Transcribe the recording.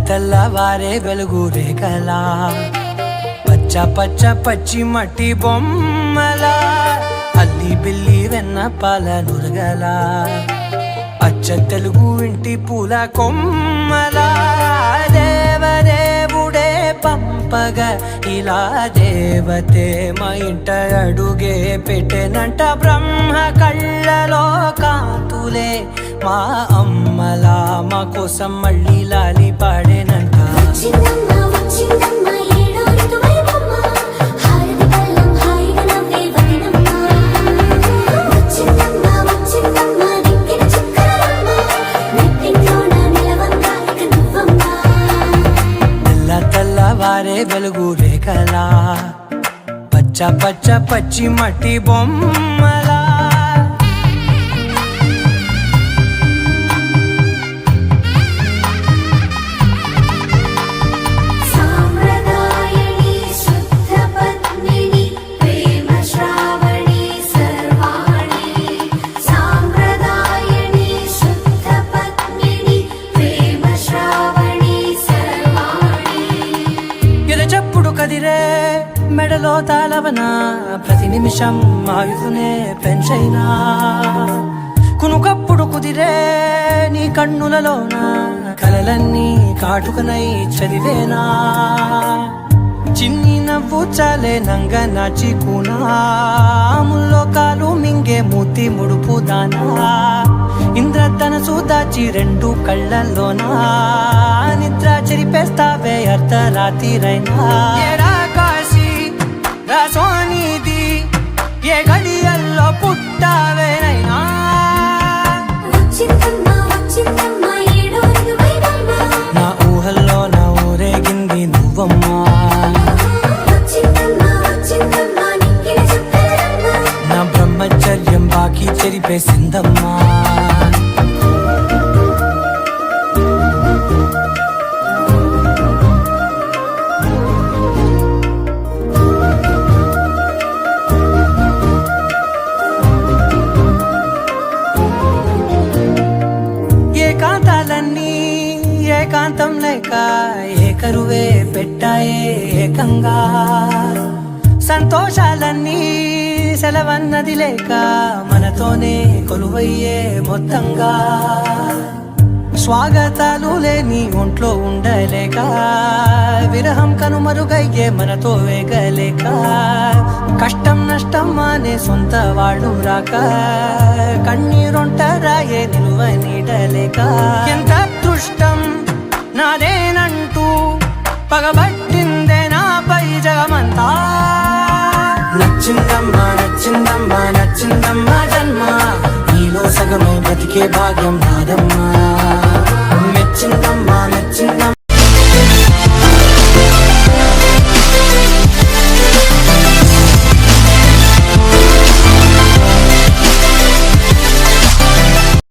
తెల్లవారే వెలుగు రేఖలా పచ్చ పచ్చ పచ్చి మట్టి బొమ్మలా అల్లి బిల్లి వెన్న పాల నురగలా అచ్చ తెలుగు ఇంటి పూల కొమ్మలా దేవదేవుడే పంపగా ఇలా దేవతే మా ఇంట అడుగే పెట్టెనంట బ్రహ్మ కళ్ళలో కాంతులే మా అమ్మలా మా కోసం మళ్ళీ లాలి పాడేనంట తెల్లవారే వెలుగు రేఖలా పచ్చ పచ్చ పచ్చి మట్టి బొమ్మలా కదిరే మెడలో తాళవన ప్రతి నిమిషం ఆయుధునే పెంచైనా కునుకప్పుడు కుదిరే నీ కన్నులలోన కలలన్నీ కాటుకనై చదివేనా చిన్ని నవ్వు చాలే నంగ నాచి ముల్లోకాలు మింగే మూతి ముడుపు దానా ఇంద్రధనసు దాచి రెండు కళ్ళల్లోనా నిద్ర చెరిపేస్తావే అర్ధరాత్రిరైనా కాశీ రాసోనిది ఏ గడియల్లో పుట్టావేనైనా నా ఊహల్లో నా ఊరేగింది నువ్వమ్మా నా బ్రహ్మచర్యం బాకీ చెరిపేసిందమ్మా ఏకాంతాలన్నీ ఏకాంతం లేక ఏకరువే పెట్టాయే ఏకంగా సంతోషాలన్నీ సెలవన్నది లేక మనతోనే కొలువయ్యే మొత్తంగా స్వాగతాలు లేని ఒంట్లో ఉండలేక విరహం కనుమరుగయ్యే మనతో వేగలేక కష్టం నష్టం అనే సొంత వాళ్ళు రాక కన్నీరొంటరాయే నిలువ నీడలేక ఎంత అదృష్టం నాదేనంటూ పగబట్టిందే నాపై జగమంతా నచ్చిందమ్మా నచ్చిందమ్మా నచ్చిందమ్మా జన్మ నీలో సగమే బ్రతికే భాగ్యం నాదమ్మా మెచ్చిందమ్మా మెచ్చిందమ్మా